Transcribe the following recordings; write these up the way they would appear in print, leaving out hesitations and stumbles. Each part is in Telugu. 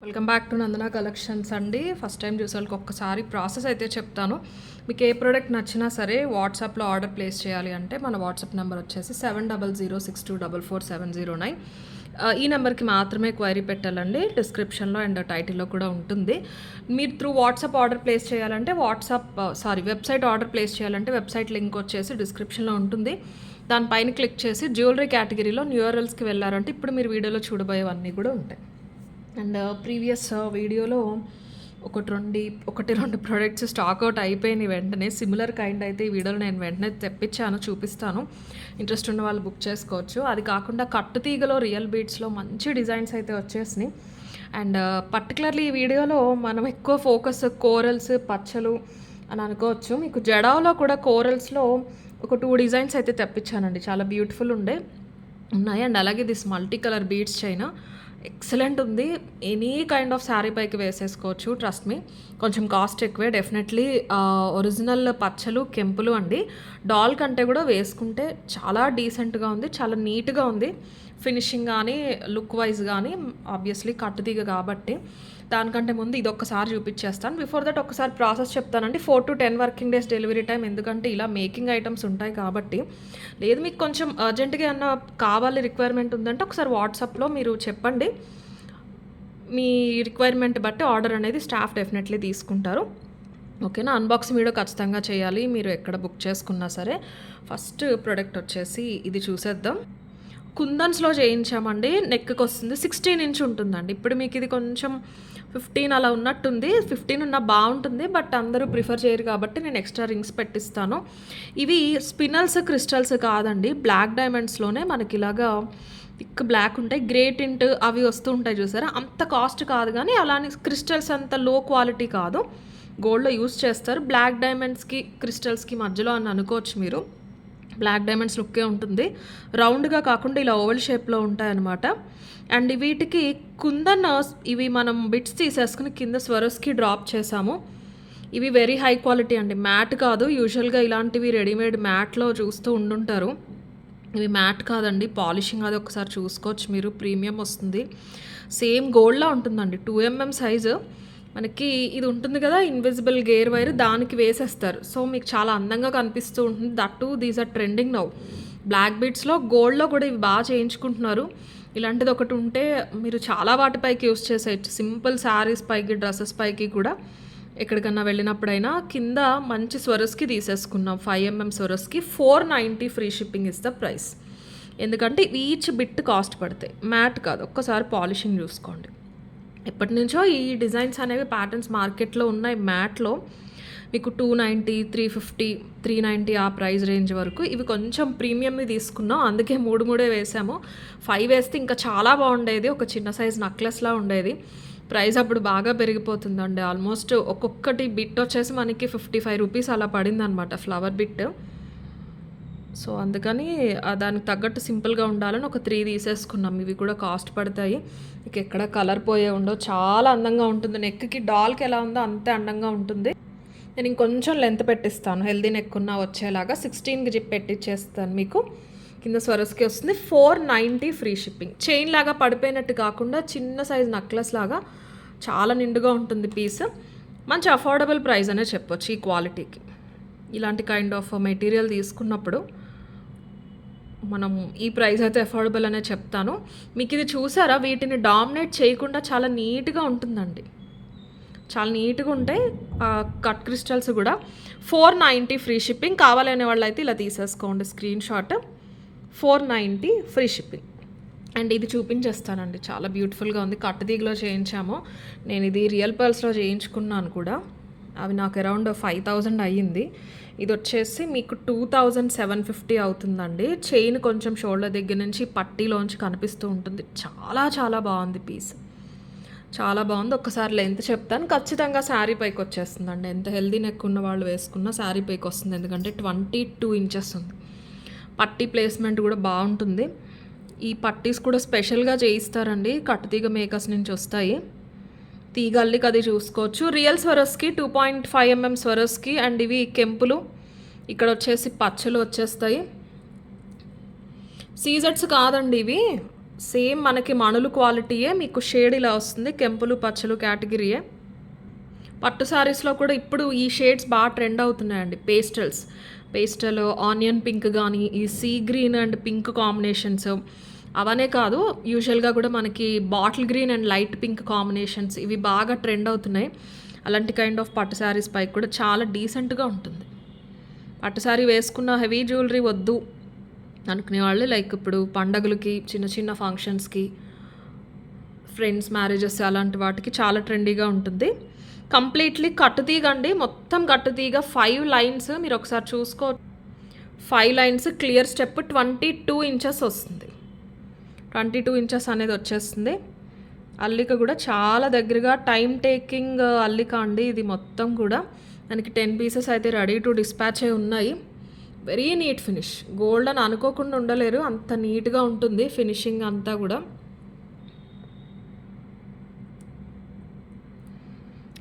Welcome back to Nandana collections అండి. ఫస్ట్ టైం చూసే వాళ్ళకి ఒక్కసారి ప్రాసెస్ అయితే చెప్తాను. మీకు ఏ ప్రోడక్ట్ నచ్చినా సరే వాట్సాప్లో ఆర్డర్ ప్లేస్ చేయాలి అంటే మన వాట్సాప్ నెంబర్ వచ్చేసి 7006244709. ఈ నెంబర్కి మాత్రమే క్వైరీ పెట్టాలండి. డిస్క్రిప్షన్లో అండ్ టైటిల్లో కూడా ఉంటుంది. మీరు త్రూ వాట్సాప్ ఆర్డర్ ప్లేస్ చేయాలంటే వెబ్సైట్ ఆర్డర్ ప్లేస్ చేయాలంటే వెబ్సైట్ లింక్ వచ్చేసి డిస్క్రిప్షన్లో ఉంటుంది. దానిపైన క్లిక్ చేసి జ్యువెలరీ కేటగిరీలో న్యూఆర్ఎల్స్కి వెళ్ళారంటే ఇప్పుడు మీరు వీడియోలో చూడబోయేవన్నీ కూడా ఉంటాయి. అండ్ ప్రీవియస్ వీడియోలో ఒకటి రెండు ప్రోడక్ట్స్ స్టాక్అవుట్ అయిపోయినాయి. వెంటనే సిమిలర్ కైండ్ అయితే ఈ వీడియోలో నేను వెంటనే తెప్పించాను, చూపిస్తాను. ఇంట్రెస్ట్ ఉన్న వాళ్ళు బుక్ చేసుకోవచ్చు. అది కాకుండా కట్టు తీగలో రియల్ బీడ్స్లో మంచి డిజైన్స్ అయితే వచ్చేసినాయి. అండ్ పర్టికులర్లీ ఈ వీడియోలో మనం ఎక్కువ ఫోకస్ కోరల్స్, పచ్చలు అని అనుకోవచ్చు. మీకు జడావ్లో కూడా కోరల్స్లో ఒక 2 డిజైన్స్ అయితే తెప్పించానండి. చాలా బ్యూటిఫుల్ ఉన్నాయి. అండ్ అలాగే this multi colour beads China excellent ఉంది. ఎనీ కైండ్ ఆఫ్ శారీ పైకి వేసేసుకోవచ్చు. ట్రస్ట్ మీ, కొంచెం కాస్ట్ ఎక్కువే డెఫినెట్లీ. ఒరిజినల్ పచ్చలు, కెంపులు అండి. డాల్ కంటే కూడా వేసుకుంటే చాలా డీసెంట్గా ఉంది, చాలా నీట్గా ఉంది. ఫినిషింగ్ కానీ లుక్ వైజ్ కానీ ఆబ్వియస్లీ కట్టుతీగ కాబట్టి. దానికంటే ముందు ఇది ఒక్కసారి చూపించేస్తాను. బిఫోర్ దట్ ఒకసారి ప్రాసెస్ చెప్తానండి. 4 to 10 working days delivery time. ఎందుకంటే ఇలా మేకింగ్ ఐటమ్స్ ఉంటాయి కాబట్టి. లేదు మీకు కొంచెం అర్జెంటుగా ఏమన్నా కావాలి, రిక్వైర్మెంట్ ఉందంటే ఒకసారి వాట్సాప్లో మీరు చెప్పండి. మీ రిక్వైర్మెంట్ బట్టి ఆర్డర్ అనేది స్టాఫ్ డెఫినెట్లీ తీసుకుంటారు. ఓకేనా. అన్బాక్సింగ్ వీడియో ఖచ్చితంగా చేయాలి మీరు ఎక్కడ బుక్ చేసుకున్నా సరే. ఫస్ట్ ప్రోడక్ట్ వచ్చేసి ఇది చూసేద్దాం. కుందన్స్లో చేయించామండి. నెక్కి వస్తుంది 16 ఇంచ్ ఉంటుందండి. ఇప్పుడు మీకు ఇది కొంచెం 15 అలా ఉన్నట్టుంది. 15 ఉన్న బాగుంటుంది, బట్ అందరూ ప్రిఫర్ చేయరు కాబట్టి నేను ఎక్స్ట్రా రింగ్స్ పెట్టిస్తాను. ఇవి స్పినల్స్, క్రిస్టల్స్ కాదండి, బ్లాక్ డైమండ్స్లోనే మనకి ఇలాగా థిక్ బ్లాక్ ఉంటాయి. గ్రే టింట్ అవి వస్తూ ఉంటాయి చూసారా. అంత కాస్ట్ కాదు, కానీ అలానే క్రిస్టల్స్ అంత లో క్వాలిటీ కాదు. గోల్డ్లో యూస్ చేస్తారు. బ్లాక్ డైమండ్స్కి క్రిస్టల్స్కి మధ్యలో అని అనుకోవచ్చు మీరు. బ్లాక్ డైమండ్స్ లుక్కే ఉంటుంది. రౌండ్గా కాకుండా ఇలా ఓవల్ షేప్లో ఉంటాయన్నమాట. అండ్ వీటికి కుందన్ ఇవి మనం బిట్స్ తీసేసుకుని కింద స్వరస్కి డ్రాప్ చేసాము. ఇవి వెరీ హై క్వాలిటీ అండి, మ్యాట్ కాదు. యూజువల్గా ఇలాంటివి రెడీమేడ్ మ్యాట్లో చూస్తూ ఉండుంటారు. ఇవి మ్యాట్ కాదండి, పాలిషింగ్ అది ఒకసారి చూసుకోవచ్చు మీరు. ప్రీమియం వస్తుంది. సేమ్ గోల్డ్లా ఉంటుందండి. 2mm size. మనకి ఇది ఉంటుంది కదా ఇన్విజిబుల్ గేర్ వైర్, దానికి వేసేస్తారు. సో మీకు చాలా అందంగా కనిపిస్తూ ఉంటుంది. That these are trending now. Black బీడ్స్లో గోల్డ్లో కూడా ఇవి బాగా చేయించుకుంటున్నారు. ఇలాంటిది ఒకటి ఉంటే మీరు చాలా వాటిపైకి యూస్ చేసేయచ్చు. సింపుల్ శారీస్ పైకి, డ్రెస్సెస్ పైకి కూడా ఎక్కడికన్నా వెళ్ళినప్పుడైనా. కింద మంచి స్వరస్కి తీసేసుకున్నాం. 5mm Swarovski 490 free shipping is the price. ఎందుకంటే ఈచ్ బిట్ కాస్ట్ పడతాయి, మ్యాట్ కాదు. ఒక్కసారి పాలిషింగ్ చూసుకోండి. ఎప్పటి నుంచో ఈ డిజైన్స్ అనేవి ప్యాటర్న్స్ మార్కెట్లో ఉన్నాయి. మ్యాట్లో మీకు 290, 350, 390 ఆ ప్రైస్ రేంజ్ వరకు. ఇవి కొంచెం ప్రీమియంని తీసుకున్నాం, అందుకే 3 వేసాము. 5 వేస్తే ఇంకా చాలా బాగుండేది. ఒక చిన్న సైజ్ నెక్లెస్లా ఉండేది. ప్రైస్ అప్పుడు బాగా పెరిగిపోతుందండి. ఆల్మోస్ట్ ఒక్కొక్కటి బిట్ వచ్చేసి మనకి 55 రూపీస్ అలా పడింది అనమాట, ఫ్లవర్ బిట్. సో అందుకని దానికి తగ్గట్టు సింపుల్గా ఉండాలని ఒక 3 తీసేసుకున్నాం. ఇవి కూడా కాస్ట్ పడతాయి. ఇక ఎక్కడ కలర్ పోయే ఉండవు, చాలా అందంగా ఉంటుంది. నెక్కి డాల్కి ఎలా ఉందో అంతే అందంగా ఉంటుంది. నేను ఇంకొంచెం లెంత్ పెట్టిస్తాను, హెల్దీ నెక్ ఉన్న వచ్చేలాగా 16కి జిప్ పెట్టిచ్చేస్తాను. మీకు కింద స్వరస్కి వస్తుంది. 490 ఫ్రీ షిప్పింగ్. చైన్ లాగా పడిపోయినట్టు కాకుండా చిన్న సైజ్ నెక్లెస్ లాగా చాలా నిండుగా ఉంటుంది పీస్. మంచి అఫోర్డబుల్ ప్రైస్ అనే చెప్పొచ్చు ఈ క్వాలిటీకి. ఇలాంటి కైండ్ ఆఫ్ మెటీరియల్ తీసుకున్నప్పుడు మనం ఈ ప్రైస్ అయితే అఫోర్డబుల్ అనే చెప్తాను. మీకు ఇది చూసారా, వీటిని డామినేట్ చేయకుండా చాలా నీట్గా ఉంటుందండి. చాలా నీట్గా ఉంటాయి. కట్ క్రిస్టల్స్ కూడా 490 ఫ్రీ షిప్పింగ్. కావాలనే వాళ్ళు అయితే ఇలా తీసేసుకోండి screen shot. 490 free shipping. And ఇది చూపించేస్తానండి, చాలా బ్యూటిఫుల్గా ఉంది. కట్టుదీగలో చేయించాము. నేను ఇది రియల్ పర్ల్స్లో చేయించుకున్నాను కూడా. అవి నాకు అరౌండ్ 5000 అయ్యింది. ఇది వచ్చేసి మీకు 2750 అవుతుందండి. చైన్ కొంచెం షోల్డర్ దగ్గర నుంచి పట్టీలోంచి కనిపిస్తూ ఉంటుంది. చాలా చాలా బాగుంది పీస్, చాలా బాగుంది. ఒక్కసారి లెంత్ చెప్తాను. ఖచ్చితంగా శారీ పైకి వచ్చేస్తుందండి. ఎంత హెల్దీ నెక్ ఉన్న వాళ్ళు వేసుకున్న శారీ పైకి వస్తుంది. ఎందుకంటే 22 ఇంచెస్ ఉంది. పట్టీ ప్లేస్మెంట్ కూడా బాగుంటుంది. ఈ పట్టీస్ కూడా స్పెషల్గా చేయిస్తారండి, కట్టుతీగ మేకర్స్ నుంచి వస్తాయి. తీగల్లికి అది చూసుకోవచ్చు. Real స్వరస్కి 2.5mm స్వరస్కి. అండ్ ఇవి కెంపులు. ఇక్కడ వచ్చేసి పచ్చలు వచ్చేస్తాయి. సీజెట్స్ కాదండి ఇవి, సేమ్ మనకి మణులు క్వాలిటీయే, మీకు షేడ్ ఇలా వస్తుంది, కెంపులు పచ్చలు కేటగిరీయే. పట్టు శారీస్లో కూడా ఇప్పుడు ఈ షేడ్స్ బాగా ట్రెండ్ అవుతున్నాయండి. పేస్టల్ ఆనియన్ పింక్ కానీ, ఈ sea green and pink combinations అవనే కాదు, యూజువల్గా కూడా మనకి bottle green and light pink combinations ఇవి బాగా ట్రెండ్ అవుతున్నాయి. అలాంటి కైండ్ ఆఫ్ పట్టు శారీస్ పైకి కూడా చాలా డీసెంట్గా ఉంటుంది. పట్టు శారీ వేసుకున్న హెవీ జ్యువెలరీ వద్దు అనుకునే వాళ్ళు, లైక్ ఇప్పుడు పండగలకి, చిన్న చిన్న ఫంక్షన్స్కి, ఫ్రెండ్స్ మ్యారేజెస్ అలాంటి వాటికి చాలా ట్రెండీగా ఉంటుంది. కంప్లీట్లీ కట్టుతీగ అండి, మొత్తం కట్టుతీగ. 5 లైన్స్ మీరు ఒకసారి చూసుకో. 5 లైన్స్ క్లియర్ స్టెప్ 22 ఇంచెస్ వస్తుంది. 22 ఇంచెస్ అనేది వచ్చేస్తుంది. అల్లిక కూడా చాలా దగ్గరగా టైం టేకింగ్ అల్లిక అండి ఇది మొత్తం కూడా. మనకి 10 పీసెస్ అయితే రెడీ టు డిస్పాచ్ అయి ఉన్నాయి. Very neat finish. గోల్డ్ అని అనుకోకుండా ఉండలేరు, అంత నీట్గా ఉంటుంది ఫినిషింగ్ అంతా కూడా.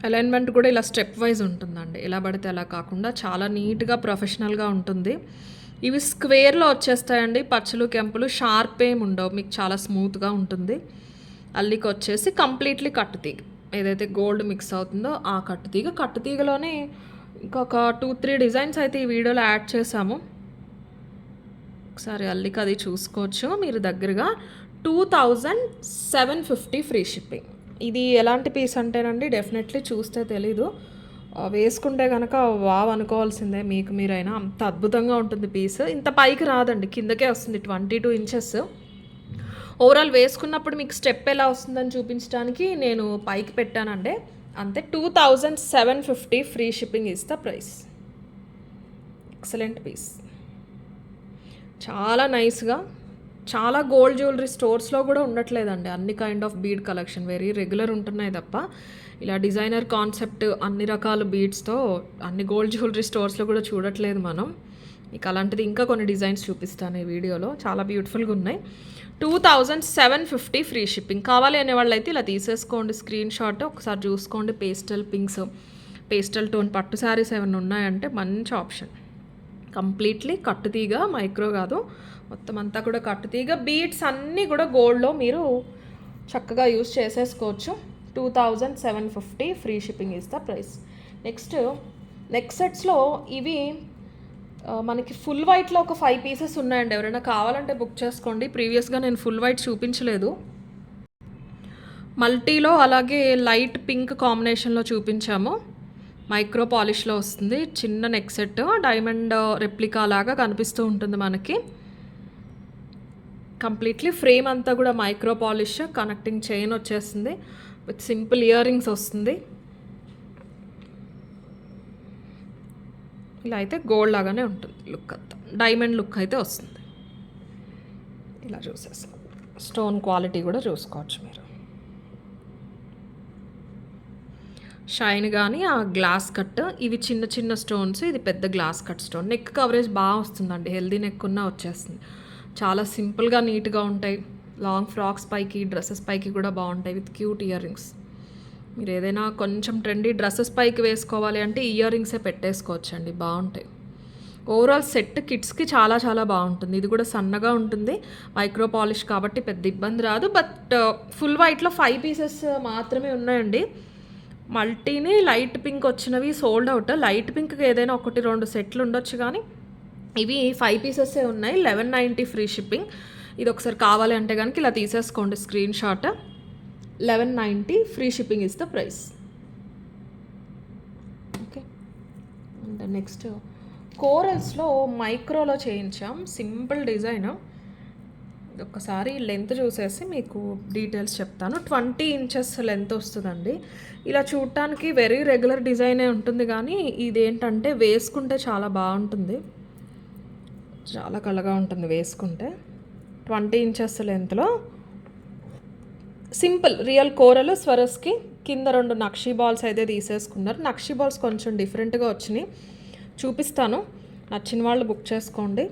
అలైన్మెంట్ కూడా ఇలా స్టెప్ వైజ్ ఉంటుందండి, ఎలా పడితే అలా కాకుండా చాలా నీట్గా ప్రొఫెషనల్గా ఉంటుంది. ఇవి స్క్వేర్లో వచ్చేస్తాయండి, పచ్చలు కెంపులు షార్ప్ ఏమి ఉండవు, మీకు చాలా స్మూత్గా ఉంటుంది. అల్లికి వచ్చేసి కంప్లీట్లీ కట్టుతీగ, ఏదైతే గోల్డ్ మిక్స్ అవుతుందో ఆ కట్టుతీగలోనే ఇంకొక 2-3 డిజైన్స్ అయితే ఈ వీడియోలో యాడ్ చేసాము. ఒకసారి అల్లిక అది చూసుకోవచ్చు మీరు దగ్గరగా. 2750 ఫ్రీ షిప్పింగ్. ఇది ఎలాంటి పీస్ అంటేనండి, డెఫినెట్లీ చూస్తే తెలీదు, వేసుకుంటే కనుక వావ్ అనుకోవాల్సిందే మీకు మీరైనా. అంత అద్భుతంగా ఉంటుంది పీస్. ఇంత పైకి రాదండి, కిందకే వస్తుంది. 22 ఇంచెస్. ఓవరాల్ వేసుకున్నప్పుడు మీకు స్టెప్ ఎలా వస్తుందని చూపించడానికి నేను పైకి పెట్టానండి అంతే. 2750 free shipping is the price. Excellent piece, చాలా నైస్గా. చాలా గోల్డ్ జ్యువెలరీ స్టోర్స్లో కూడా ఉండట్లేదండి అన్ని kind of bead collection, very regular ఉంటున్నాయి తప్ప ఇలా డిజైనర్ కాన్సెప్ట్ అన్ని రకాల బీడ్స్తో అన్ని గోల్డ్ జ్యువెలరీ స్టోర్స్లో కూడా చూడట్లేదు మనం. మీకు అలాంటిది ఇంకా కొన్ని డిజైన్స్ చూపిస్తాను ఈ వీడియోలో, చాలా బ్యూటిఫుల్గా ఉన్నాయి. 2750 ఫ్రీ షిప్పింగ్. కావాలి అనే వాళ్ళు అయితే ఇలా తీసేసుకోండి స్క్రీన్ షాట్, ఒకసారి చూసుకోండి. పేస్టల్ పింక్స్, పేస్టల్ టోన్ పట్టు శారీస్ ఏమైనా ఉన్నాయంటే మంచి ఆప్షన్. కంప్లీట్లీ కట్టుతీగ, మైక్రో కాదు, మొత్తం అంతా కూడా కట్టుతీగ. బీడ్స్ అన్నీ కూడా గోల్డ్లో మీరు చక్కగా యూస్ చేసేసుకోవచ్చు. 2750 free shipping is the price. Next సెట్స్లో ఇవి మనకి ఫుల్ వైట్లో ఒక 5 పీసెస్ ఉన్నాయండి. ఎవరైనా కావాలంటే బుక్ చేసుకోండి. ప్రీవియస్గా నేను ఫుల్ వైట్ చూపించలేదు. మల్టీలో అలాగే లైట్ పింక్ కాంబినేషన్లో చూపించాము. మైక్రో పాలిష్లో వస్తుంది. చిన్న నెక్ సెట్, డైమండ్ రెప్లికా లాగా కనిపిస్తూ ఉంటుంది మనకి. కంప్లీట్లీ ఫ్రేమ్ అంతా కూడా మైక్రో పాలిష్, కనెక్టింగ్ చైన్ వచ్చేస్తుంది, విత్ సింపుల్ ఇయర్ రింగ్స్ వస్తుంది. ఇలా అయితే గోల్డ్ లాగానే ఉంటుంది లుక్ అంతా, డైమండ్ లుక్ అయితే వస్తుంది. ఇలా చూసేస్తాం. స్టోన్ క్వాలిటీ కూడా చూసుకోవచ్చు మీరు. షైన్ కానీ ఆ గ్లాస్ కట్, ఇవి చిన్న చిన్న స్టోన్స్, ఇది పెద్ద glass cut stone. Neck coverage బాగా వస్తుందండి, హెల్దీ నెక్ ఉన్న వచ్చేస్తుంది. చాలా సింపుల్గా నీట్గా ఉంటాయి. లాంగ్ ఫ్రాక్స్ పైకి, డ్రెస్సెస్ పైకి కూడా బాగుంటాయి విత్ క్యూట్ ఇయర్ రింగ్స్. మీరు ఏదైనా కొంచెం ట్రెండీ డ్రెస్సెస్ పైకి వేసుకోవాలి అంటే ఇయర్ రింగ్సే పెట్టేసుకోవచ్చండి, బాగుంటాయి. ఓవరాల్ సెట్ కిడ్స్కి చాలా చాలా బాగుంటుంది. ఇది కూడా సన్నగా ఉంటుంది, మైక్రో పాలిష్ కాబట్టి పెద్ద ఇబ్బంది రాదు. బట్ ఫుల్ వైట్లో 5 పీసెస్ మాత్రమే ఉన్నాయండి. మల్టీని లైట్ పింక్ వచ్చినవి సోల్డ్ అవుట్. లైట్ పింక్కి ఏదైనా 1-2 సెట్లు ఉండొచ్చు, కానీ ఇవి 5 పీసెస్సే ఉన్నాయి. 1190 ఫ్రీ షిప్పింగ్. ఇది ఒకసారి కావాలి అంటే కనుక ఇలా తీసేసుకోండి screenshot. 1190 free shipping is the price. Okay, and next కోరల్స్లో మైక్రోలో చేయించాం, సింపుల్ డిజైన్. ఒక్కసారి లెంత్ చూసేసి మీకు డీటెయిల్స్ చెప్తాను. 20 ఇంచెస్ లెంత్ వస్తుందండి. ఇలా చూడటానికి వెరీ రెగ్యులర్ డిజైనే ఉంటుంది, కానీ ఇదేంటంటే వేసుకుంటే చాలా బాగుంటుంది, చాలా కళగా ఉంటుంది వేసుకుంటే. 20 ఇంచెస్ లెంత్లో సింపుల్ రియల్ కోరలు స్వరస్కి కింద 2 నక్షీ బాల్స్ అయితే తీసేసుకున్నారు. నక్షీ బాల్స్ కొంచెం డిఫరెంట్గా వచ్చినాయి, చూపిస్తాను. నచ్చిన వాళ్ళు బుక్ చేసుకోండి.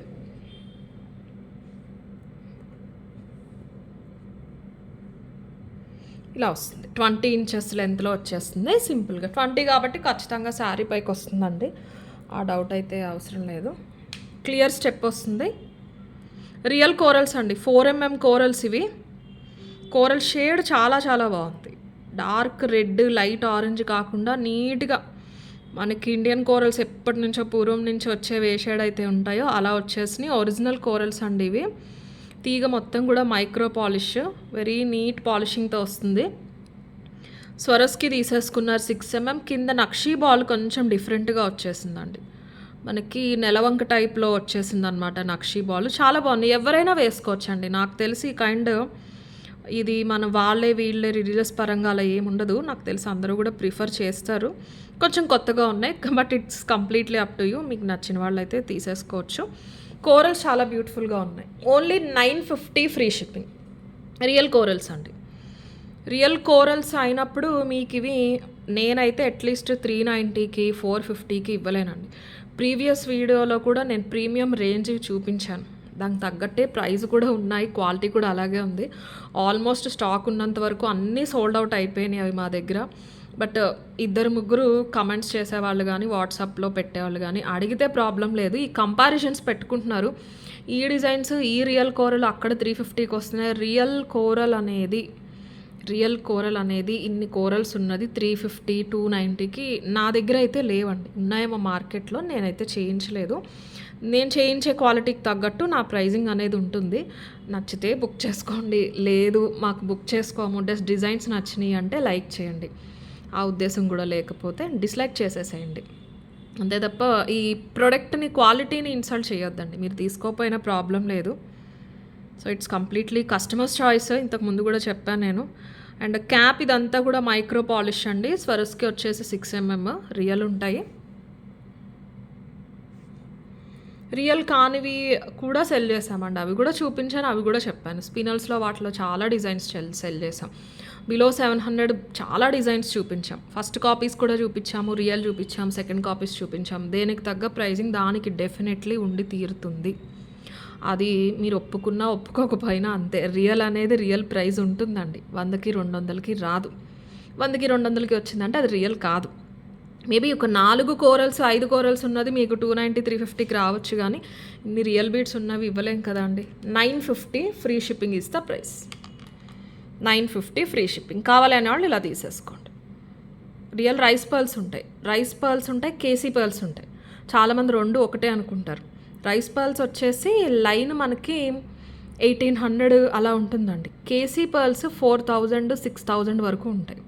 ఇలా వస్తుంది, 20 ఇంచెస్ లెంత్లో వచ్చేస్తుంది. సింపుల్గా 20 కాబట్టి ఖచ్చితంగా శారీ పైకి వస్తుందండి, ఆ డౌట్ అయితే అవసరం లేదు. క్లియర్ స్టెప్ వస్తుంది. రియల్ కోరల్స్ అండి, 4mm కోరల్స్ ఇవి. కోరల్ షేడ్ చాలా చాలా బాగుంది. డార్క్ రెడ్, లైట్ ఆరెంజ్ కాకుండా నీట్‌గా మనకి ఇండియన్ కోరల్స్ ఎప్పటి నుంచో పూర్వం నుంచి వచ్చేవి ఏ షేడ్ అయితే ఉంటాయో అలా వచ్చేసినాయి. ఒరిజినల్ కోరల్స్ అండి ఇవి. తీగ మొత్తం కూడా మైక్రో పాలిష్, వెరీ నీట్ పాలిషింగ్‌తో వస్తుంది. స్వరస్కి తీసేసుకున్నారు 6 mm. కింద నక్షీ బాల్ కొంచెం డిఫరెంట్‌గా వచ్చేసిందండి. మనకి నెలవంక టైప్‌లో వచ్చేసిందనమాట నక్షీ బాల్. చాలా బాగుంది. ఎవరైనా వేసుకోవచ్చండి. నాకు తెలిసి ఇది మన వాళ్ళే వీళ్ళే రిలీజియస్ పరంగా అలా ఏముండదు. నాకు తెలిసి అందరూ కూడా ప్రిఫర్ చేస్తారు. కొంచెం కొత్తగా ఉన్నాయి. But it's completely up to you. మీకు నచ్చిన వాళ్ళైతే తీసేసుకోవచ్చు. కోరల్స్ చాలా బ్యూటిఫుల్‌గా ఉన్నాయి. Only 950 free shipping. Real corals అండి. రియల్ కోరల్స్ అయినప్పుడు మీకు ఇవి నేనైతే అట్లీస్ట్ 390కి 450కి ఇవ్వలేనండి. ప్రీవియస్ వీడియోలో కూడా నేను ప్రీమియం రేంజ్ చూపించాను. దానికి తగ్గట్టే ప్రైస్ కూడా ఉన్నాయి. క్వాలిటీ కూడా అలాగే ఉంది. ఆల్మోస్ట్ స్టాక్ ఉన్నంత వరకు అన్నీ సోల్డ్ అవుట్ అయిపోయినాయి అవి మా దగ్గర. బట్ ఇద్దరు ముగ్గురు కమెంట్స్ చేసేవాళ్ళు కానీ వాట్సాప్లో పెట్టేవాళ్ళు కానీ అడిగితే ప్రాబ్లం లేదు. ఈ కంపారిజన్స్ పెట్టుకుంటున్నారు. ఈ డిజైన్స్ ఈ రియల్ కోరల్ అక్కడ 350కి వస్తున్నాయి. రియల్ కోరల్ అనేది ఇన్ని కోరల్స్ ఉన్నది 350, 290కి నా దగ్గర అయితే లేవండి. ఉన్నాయేమో మార్కెట్లో, నేనైతే చేయించలేదు. నేను చేయించే క్వాలిటీకి తగ్గట్టు నా ప్రైజింగ్ అనేది ఉంటుంది. నచ్చితే బుక్ చేసుకోండి, లేదు మాకు బుక్ చేసుకోము, డిజైన్స్ నచ్చినాయి అంటే లైక్ చేయండి. ఆ ఉద్దేశం కూడా లేకపోతే డిస్లైక్ చేసేసేయండి. అంతే తప్ప ఈ ప్రోడక్ట్ని క్వాలిటీని ఇన్సల్ట్ చేయొద్దండి. మీరు తీసుకోకపోయినా ప్రాబ్లం లేదు. So it's completely customers choice. ఇంతకు ముందు కూడా చెప్పాను నేను. అండ్ క్యాప్ ఇదంతా కూడా మైక్రో పాలిష్ అండి. స్వరస్కి వచ్చేసి 6 mm రియల్ ఉంటాయి. రియల్ కానివి కూడా సెల్ చేసామండి. అవి కూడా చూపించాను, అవి కూడా చెప్పాను. స్పినల్స్లో వాటిలో చాలా డిజైన్స్ సెల్ చేసాం. బిలో 700 చాలా డిజైన్స్ చూపించాం. ఫస్ట్ కాపీస్ కూడా చూపించాము, రియల్ చూపించాం, సెకండ్ కాపీస్ చూపించాం. దేనికి తగ్గ ప్రైజింగ్ దానికి డెఫినెట్లీ ఉండి తీరుతుంది. అది మీరు ఒప్పుకున్నా ఒప్పుకోకపోయినా అంతే. రియల్ అనేది రియల్ ప్రైస్ ఉంటుందండి. 100కి 200కి రాదు. 100కి 200కి వచ్చిందంటే అది రియల్ కాదు. మేబీ ఒక 4 కోరల్స్ 5 కోరల్స్ ఉన్నది మీకు 290, 350కి రావచ్చు. కానీ ఇన్ని రియల్ బీడ్స్ ఉన్నవి ఇవ్వలేం కదా అండి. 950 free shipping is the price. 950 free shipping. కావాలి అనే వాళ్ళు ఇలా తీసేసుకోండి. రియల్ రైస్ పర్ల్స్ ఉంటాయి, కేసీ పర్ల్స్ ఉంటాయి. చాలామంది రెండు ఒకటే అనుకుంటారు. రైస్ పర్ల్స్ వచ్చేసి లైన్ మనకి 1800 అలా ఉంటుందండి. కేసీ పర్ల్స్ 4000, 6000 వరకు ఉంటాయి.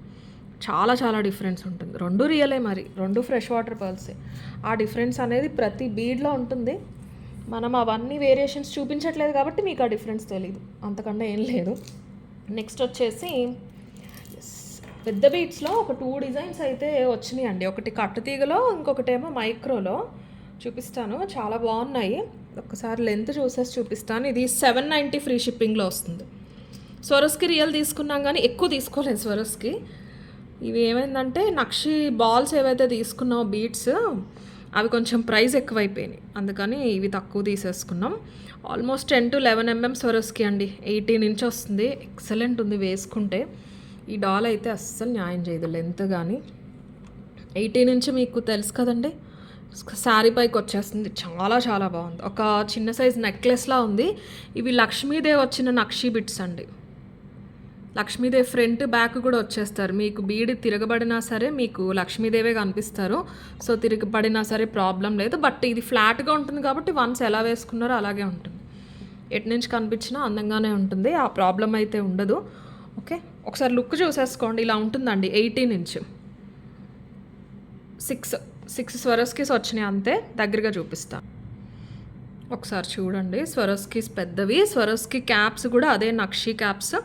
చాలా చాలా డిఫరెన్స్ ఉంటుంది. రెండు రియలే, మరి రెండు ఫ్రెష్ వాటర్ పర్ల్సే. ఆ డిఫరెన్స్ అనేది ప్రతి బీడ్లో ఉంటుంది. మనం అవన్నీ వేరియేషన్స్ చూపించట్లేదు కాబట్టి మీకు ఆ డిఫరెన్స్ తెలీదు, అంతకన్నా ఏం లేదు. నెక్స్ట్ వచ్చేసి పెద్ద బీడ్స్లో ఒక 2 డిజైన్స్ అయితే వచ్చినాయి అండి. ఒకటి కట్టు తీగలో, ఇంకొకటేమో మైక్రోలో. చూపిస్తాను, చాలా బాగున్నాయి. ఒక్కసారి లెంత్ చూసేసి చూపిస్తాను. ఇది 790 ఫ్రీ షిప్పింగ్లో వస్తుంది. స్వరస్కి రియల్ తీసుకున్నాం కానీ ఎక్కువ తీసుకోలేదు స్వరస్కి. ఇవి ఏమైందంటే నక్షి బాల్స్ ఏవైతే తీసుకున్నామో బీడ్స్ అవి కొంచెం ప్రైస్ ఎక్కువైపోయినాయి, అందుకని ఇవి తక్కువ తీసేసుకున్నాం. ఆల్మోస్ట్ 10 to 11 mm స్వరస్కి అండి. 18 ఇంచ్ వస్తుంది. ఎక్సలెంట్ ఉంది వేసుకుంటే. ఈ డాల్ అయితే అస్సలు న్యాయం చేయదు లెంత్ కానీ. 18 ఇంచ్ మీకు తెలుసు కదండి, శారీ పైకి వచ్చేస్తుంది. చాలా చాలా బాగుంది. ఒక చిన్న సైజ్ నెక్లెస్లా ఉంది. ఇవి లక్ష్మీదేవి వచ్చిన నక్షి బిట్స్ అండి. లక్ష్మీదేవి ఫ్రంట్ బ్యాక్ కూడా వచ్చేస్తారు. మీకు బీడి తిరగబడినా సరే మీకు లక్ష్మీదేవే కనిపిస్తారు. సో తిరగబడినా సరే ప్రాబ్లం లేదు. బట్ ఇది ఫ్లాట్గా ఉంటుంది కాబట్టి వన్స్ ఎలా వేసుకున్నారో అలాగే ఉంటుంది. ఎటు నుంచి కనిపించినా అందంగానే ఉంటుంది. ఆ ప్రాబ్లం అయితే ఉండదు. ఓకే, ఒకసారి లుక్ చూసేసుకోండి. ఇలా ఉంటుందండి. 18 ఇంచ్ 6 స్వరస్కీస్ వచ్చినాయి అంతే. దగ్గరగా చూపిస్తాను ఒకసారి చూడండి. స్వరస్కీస్ పెద్దవి. స్వరస్కి క్యాప్స్ కూడా అదే నక్షి క్యాప్స్.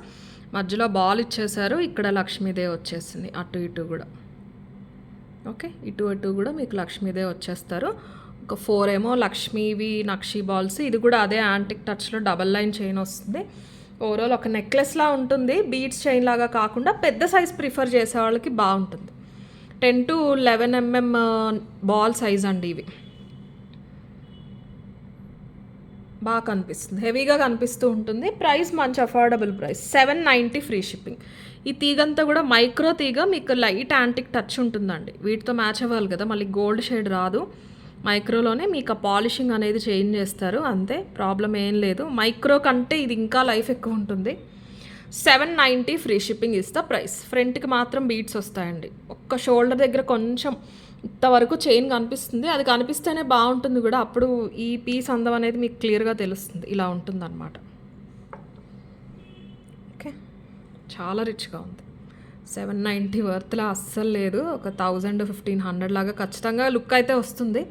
మధ్యలో బాల్ ఇచ్చేసారు. ఇక్కడ లక్ష్మీదేవి వచ్చేసింది అటు ఇటు కూడా. ఓకే, ఇటు అటు కూడా మీకు లక్ష్మీదేవి వచ్చేస్తారు. ఒక 4 ఏమో లక్ష్మీవి నక్షి బాల్స్. ఇది కూడా అదే యాంటిక్ టచ్లో డబల్ లైన్ చైన్ వస్తుంది. ఓవరాల్ ఒక నెక్లెస్లా ఉంటుంది. బీడ్స్ చైన్ లాగా కాకుండా పెద్ద సైజ్ ప్రిఫర్ చేసే వాళ్ళకి బాగుంటుంది. 10 to 11 mm బాల్ సైజ్ అండి. ఇవి బాగా కనిపిస్తుంది, హెవీగా కనిపిస్తూ ఉంటుంది. ప్రైస్ మంచి అఫోర్డబుల్ ప్రైస్. 790 free shipping. ఈ తీగంతా కూడా మైక్రో తీగ, మీకు లైట్ యాంటిక్ టచ్ ఉంటుందండి. వీటితో మ్యాచ్ అవ్వాలి కదా, మళ్ళీ గోల్డ్ షేడ్ రాదు. మైక్రోలోనే మీకు ఆ పాలిషింగ్ అనేది చేంజ్ చేస్తారు అంతే, ప్రాబ్లం ఏం లేదు. మైక్రో కంటే ఇది ఇంకా లైఫ్ ఎక్కువ ఉంటుంది. 790 free shipping is the price. ఫ్రంట్కి మాత్రం బీడ్స్ వస్తాయండి. ఒక్క షోల్డర్ దగ్గర కొంచెం ఇంతవరకు చైన్ కనిపిస్తుంది. అది కనిపిస్తేనే బాగుంటుంది కూడా. అప్పుడు ఈ పీస్ అందం అనేది మీకు క్లియర్గా తెలుస్తుంది. ఇలా ఉంటుంది అనమాట. ఓకే, చాలా రిచ్గా ఉంది. 790 వర్త్లా అస్సలు లేదు. ఒక 1000-1500 లాగా ఖచ్చితంగా లుక్ అయితే వస్తుంది.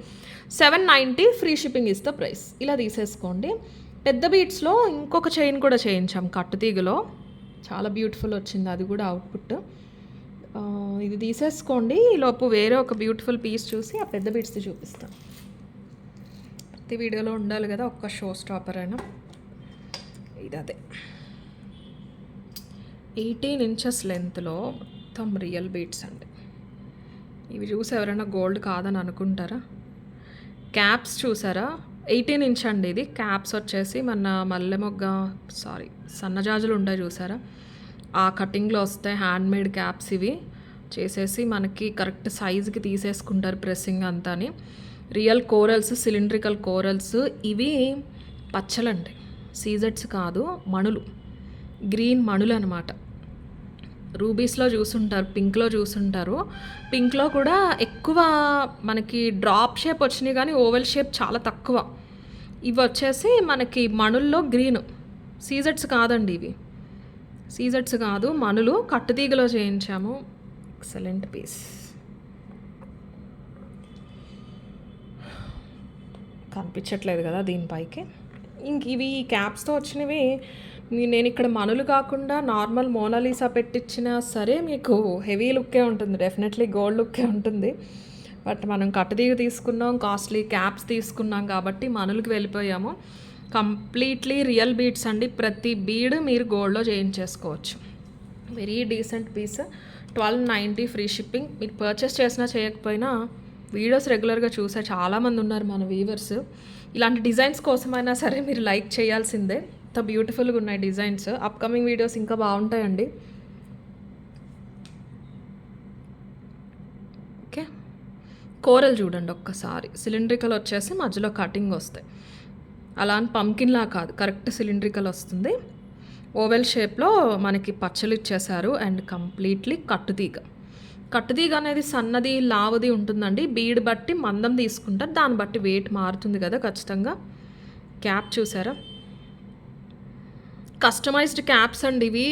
790 free shipping is the price. ఇలా తీసేసుకోండి. పెద్ద బీట్స్లో ఇంకొక చైన్ కూడా చేయించాం కట్టుతీగలో. చాలా బ్యూటిఫుల్ వచ్చింది అది కూడా అవుట్పుట్. ఇది తీసేసుకోండి. ఈలోపు వేరే ఒక బ్యూటిఫుల్ పీస్ చూసి ఆ పెద్ద బీట్స్ది చూపిస్తాను. ప్రతి వీడియోలో ఉండాలి కదా ఒక్క షో స్టాపర్ అయినా. ఇది అదే 18 ఇంచెస్ లెంత్లో మొత్తం రియల్ బీట్స్ అండి. ఇవి చూసి ఎవరైనా గోల్డ్ కాదని అనుకుంటారా? క్యాప్స్ చూసారా? 18 ఇంచ్ అండి ఇది. క్యాప్స్ వచ్చేసి మన మల్లెమొగ్గ సన్నజాజులు ఉంటాయి చూసారా, ఆ కటింగ్లో వస్తాయి. హ్యాండ్మేడ్ క్యాప్స్ ఇవి చేసేసి మనకి కరెక్ట్ సైజుకి తీసేసుకుంటారు ప్రెస్సింగ్ అంతాని. Real corals, cylindrical corals. ఇవి పచ్చలండి, సీజెట్స్ కాదు, మణులు, గ్రీన్ మణులు అనమాట. రూబీస్లో చూసుంటారు, పింక్లో చూసుంటారు. పింక్లో కూడా ఎక్కువ మనకి డ్రాప్ షేప్ వచ్చినాయి కానీ ఓవెల్ షేప్ చాలా తక్కువ. ఇవి వచ్చేసి మనకి మణుల్లో గ్రీన్. సీజెట్స్ కాదండి ఇవి, సీజెట్స్ కాదు, మణులు. కట్టుతీగలో చేయించాము. Excellent piece. కనిపించట్లేదు కదా దీనిపైకి. ఇంక ఇవి క్యాప్స్తో వచ్చినవి. నేను ఇక్కడ మణులు కాకుండా నార్మల్ మోనాలీసా పెట్టించినా సరే మీకు హెవీ లుక్కే ఉంటుంది, డెఫినెట్లీ గోల్డ్ లుక్కే ఉంటుంది. బట్ మనం కట్టుతీగ తీసుకున్నాం, కాస్ట్లీ క్యాప్స్ తీసుకున్నాం కాబట్టి మణులకి వెళ్ళిపోయాము. కంప్లీట్లీ రియల్ బీడ్స్ అండి. ప్రతి బీడ్ మీరు గోల్డ్లో చేయించేసుకోవచ్చు. Very decent piece. 1290 free shipping. మీకు పర్చేస్ చేసినా చేయకపోయినా వీడియోస్ రెగ్యులర్గా చూసే చాలామంది ఉన్నారు మన వ్యూవర్స్. ఇలాంటి డిజైన్స్ కోసమైనా సరే మీరు లైక్ చేయాల్సిందే. ఎంత బ్యూటిఫుల్గా ఉన్నాయి డిజైన్స్. అప్కమింగ్ వీడియోస్ ఇంకా బాగుంటాయండి. ఓకే, కోరల్ చూడండి ఒక్కసారి. సిలిండ్రికల్ వచ్చేసి మధ్యలో కటింగ్ వస్తాయి. అలా అని పంకిన్లా కాదు, కరెక్ట్ సిలిండ్రికల్ వస్తుంది. ఓవెల్ షేప్లో మనకి పచ్చలు ఇచ్చేశారు. And completely కట్టుతీగ. కట్టుతీగ అనేది సన్నది లావుది ఉంటుందండి. బీడ్ బట్టి మందం తీసుకుంటారు, దాన్ని బట్టి వెయిట్ మారుతుంది కదా ఖచ్చితంగా. క్యాప్ చూసారా? కస్టమైజ్డ్ క్యాప్స్ అండి ఇవి.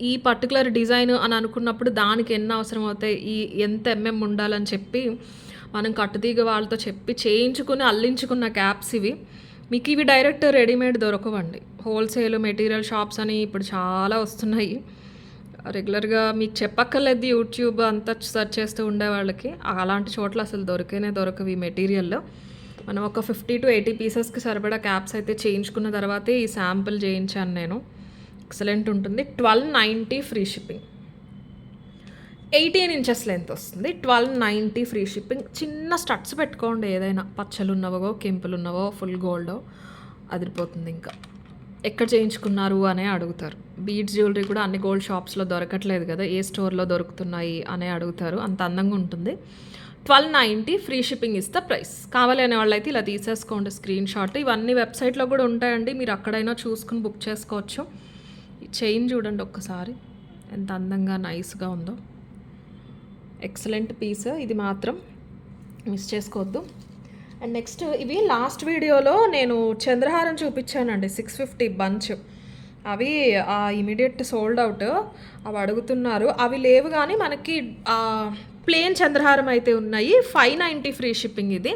ఈ పర్టికులర్ డిజైన్ అని అనుకున్నప్పుడు దానికి ఎన్ని అవసరం అవుతాయి, ఎంత ఎంఎం ఉండాలని చెప్పి మనం కట్టుతీగ వాళ్ళతో చెప్పి చేయించుకుని అల్లించుకున్న క్యాప్స్ ఇవి. మీకు ఇవి డైరెక్ట్ రెడీమేడ్ దొరకవండి. హోల్సేల్ మెటీరియల్ షాప్స్ అని ఇప్పుడు చాలా వస్తున్నాయి. రెగ్యులర్గా మీకు చెప్పక్కర్లేదు, యూట్యూబ్ అంతా సెర్చ్ చేస్తూ ఉండేవాళ్ళకి అలాంటి చోట్ల అసలు దొరకవు ఈ మెటీరియల్. మనం ఒక 50-80 పీసెస్కి సరిపడా క్యాప్స్ అయితే చేయించుకున్న తర్వాతే ఈ శాంపుల్ చేయించాను నేను. ఎక్సలెంట్ ఉంటుంది. 1290 ఫ్రీ షిప్పింగ్. 18 ఇంచెస్ లెంత్ వస్తుంది. 1290 ఫ్రీ షిప్పింగ్. చిన్న స్టడ్స్ పెట్టుకోండి, ఏదైనా పచ్చలు ఉన్నవో కెంపులు ఉన్నవో ఫుల్ గోల్డ్ అదిరిపోతుంది. ఇంకా ఎక్కడ చేయించుకున్నారు అనే అడుగుతారు. బీడ్స్ జ్యువెలరీ కూడా అన్ని గోల్డ్ షాప్స్లో దొరకట్లేదు కదా, ఏ స్టోర్లో దొరుకుతున్నాయి అనే అడుగుతారు. అంత అందంగా ఉంటుంది. 1290 free shipping is the price. కావాలి అనే వాళ్ళైతే ఇలా తీసేసుకోండి స్క్రీన్ షాట్. ఇవన్నీ వెబ్సైట్లో కూడా ఉంటాయండి, మీరు అక్కడైనా చూసుకుని బుక్ చేసుకోవచ్చు. ఈ చైన్ చూడండి ఒక్కసారి ఎంత అందంగా నైస్గా ఉందో. Excellent piece. ఇది మాత్రం మిస్ చేసుకోవద్దు. అండ్ నెక్స్ట్ ఇవి లాస్ట్ వీడియోలో నేను చంద్రహారం చూపించానండి, 650 బంచ్. అవి ఇమీడియట్ సోల్డ్ అవుట్. అవి అడుగుతున్నారు. అవి లేవు కానీ మనకి ప్లేన్ చంద్రహారం అయితే ఉన్నాయి. 590 ఫ్రీ షిప్పింగ్. ఇది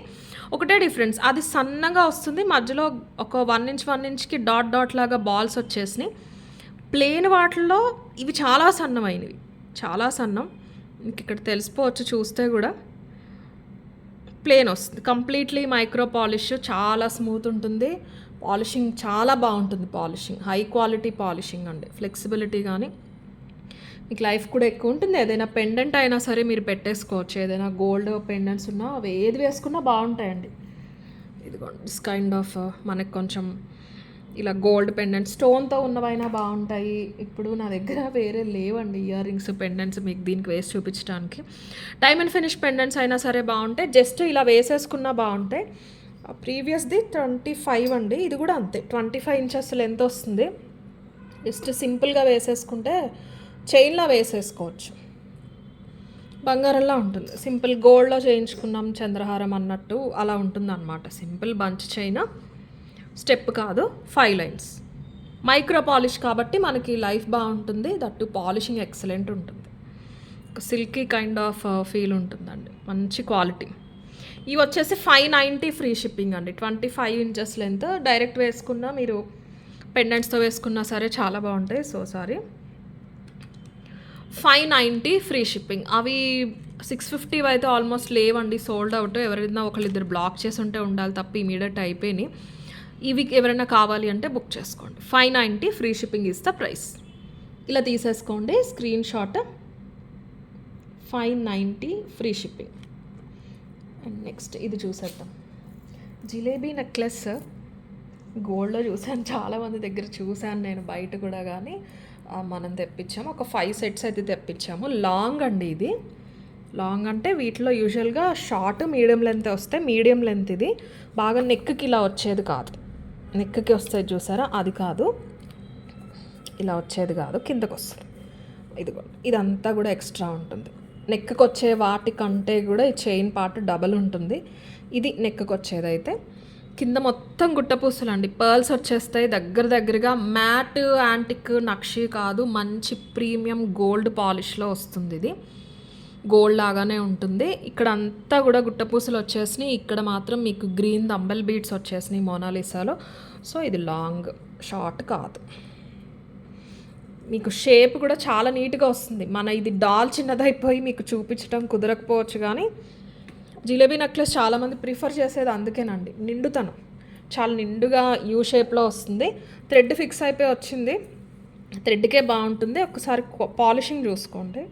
ఒకటే డిఫరెన్స్, అది సన్నగా వస్తుంది, మధ్యలో ఒక 1 ఇంచ్కి డాట్ లాగా బాల్స్ వచ్చేసినాయి. ప్లేన్ వాటిల్లో ఇవి చాలా సన్నమైనవి, చాలా సన్నం. ఇంక ఇక్కడ తెలిసిపోవచ్చు చూస్తే కూడా. ప్లేన్ వస్తుంది, కంప్లీట్లీ మైక్రో పాలిష్, చాలా స్మూత్ ఉంటుంది. పాలిషింగ్ చాలా బాగుంటుంది. పాలిషింగ్ హై క్వాలిటీ పాలిషింగ్ అండి. ఫ్లెక్సిబిలిటీ కానీ మీకు లైఫ్ కూడా ఎక్కువ ఉంటుంది. ఏదైనా పెండెంట్ అయినా సరే మీరు పెట్టేసుకోవచ్చు. ఏదైనా గోల్డ్ పెండెంట్స్ ఉన్నా అవి ఏది వేసుకున్నా బాగుంటాయండి. ఇదిగోండి దిస్ కైండ్ ఆఫ్ మనకు కొంచెం ఇలా గోల్డ్ పెండెంట్ స్టోన్తో ఉన్నవైనా బాగుంటాయి. ఇప్పుడు నా దగ్గర వేరే లేవండి ఇయర్ రింగ్స్ పెండెంట్స్ మీకు దీనికి వేసి చూపించడానికి. డైమండ్ ఫినిష్ పెండెంట్స్ అయినా సరే బాగుంటాయి, జస్ట్ ఇలా వేసేసుకున్నా బాగుంటాయి. ప్రీవియస్ది 25 అండి, ఇది కూడా అంతే. 25 ఇంచెస్ లెంత్ వస్తుంది. జస్ట్ సింపుల్గా వేసేసుకుంటే చైన్లా వేసేసుకోవచ్చు, బంగారంలా ఉంటుంది. సింపుల్ గోల్డ్లో చేయించుకున్నాం చంద్రహారం అన్నట్టు అలా ఉంటుంది అనమాట. సింపుల్ బంచ్ చైన్, స్టెప్ కాదు, 5 లైన్స్. మైక్రో పాలిష్ కాబట్టి మనకి లైఫ్ బాగుంటుంది, దట్టు పాలిషింగ్ ఎక్సలెంట్ ఉంటుంది. సిల్కీ కైండ్ ఆఫ్ ఫీల్ ఉంటుందండి, మంచి క్వాలిటీ. ఇవి వచ్చేసి 590 ఫ్రీ షిప్పింగ్ అండి. 25 ఇంచెస్ లెంత్. డైరెక్ట్ వేసుకున్నా మీరు పెండెంట్స్తో వేసుకున్నా సరే చాలా బాగుంటాయి. So sorry, 590 free shipping. అవి 650 అయితే ఆల్మోస్ట్ లేవండి, సోల్డ్ అవుట్. ఎవరైనా ఒకళ్ళిద్దరు బ్లాక్ చేసి ఉంటే ఉండాలి తప్ప ఇమీడియట్ అయిపోయినాయి. ఇవి ఎవరైనా కావాలి అంటే బుక్ చేసుకోండి. 590 free shipping is the price. ఇలా తీసేసుకోండి screen shot. 590 free shipping. And next ఇది చూసేద్దాం. జిలేబీ నెక్లెస్ గోల్డ్లో చూసాను, చాలామంది దగ్గర చూశాను నేను బయట కూడా, కానీ మనం తెప్పించాము. ఒక 5 సెట్స్ అయితే తెప్పించాము. లాంగ్ అండి ఇది. లాంగ్ అంటే వీటిలో యూజువల్గా షార్ట్ మీడియం లెంత్ వస్తాయి. మీడియం లెంత్ ఇది. బాగా నెక్కి ఇలా వచ్చేది కాదు, నెక్కి వస్తుంది చూసారా, అది కాదు. ఇలా వచ్చేది కాదు, కిందకు వస్తుంది. ఇదంతా కూడా ఎక్స్ట్రా ఉంటుంది. నెక్కి వచ్చే వాటికంటే కూడా ఈ చైన్ పార్ట్ డబల్ ఉంటుంది. ఇది నెక్కి వచ్చేది అయితే. కింద మొత్తం గుట్టపూసలు అండి, పర్ల్స్ వచ్చేస్తాయి. దగ్గరగా మ్యాట్ యాంటిక్ నక్షి కాదు, మంచి ప్రీమియం గోల్డ్ పాలిష్లో వస్తుంది. ఇది గోల్డ్ లాగానే ఉంటుంది. ఇక్కడ అంతా కూడా గుట్టపూసలు వచ్చేసినాయి. ఇక్కడ మాత్రం మీకు గ్రీన్ దంబల్ బీడ్స్ వచ్చేసినాయి మోనాలిసాలో. సో ఇది లాంగ్, షార్ట్ కాదు. మీకు షేప్ కూడా చాలా నీట్గా వస్తుంది. మన ఇది డాల్ చిన్నదైపోయి మీకు చూపించడం కుదరకపోవచ్చు, కానీ జిలేబీ నెక్లెస్ చాలామంది ప్రిఫర్ చేసేది అందుకేనండి. నిండుతనం చాలా నిండుగా యూ షేప్లో వస్తుంది. థ్రెడ్ ఫిక్స్ అయిపోయి వచ్చింది, థ్రెడ్కే బాగుంటుంది. ఒకసారి పాలిషింగ్ చూసుకోండి.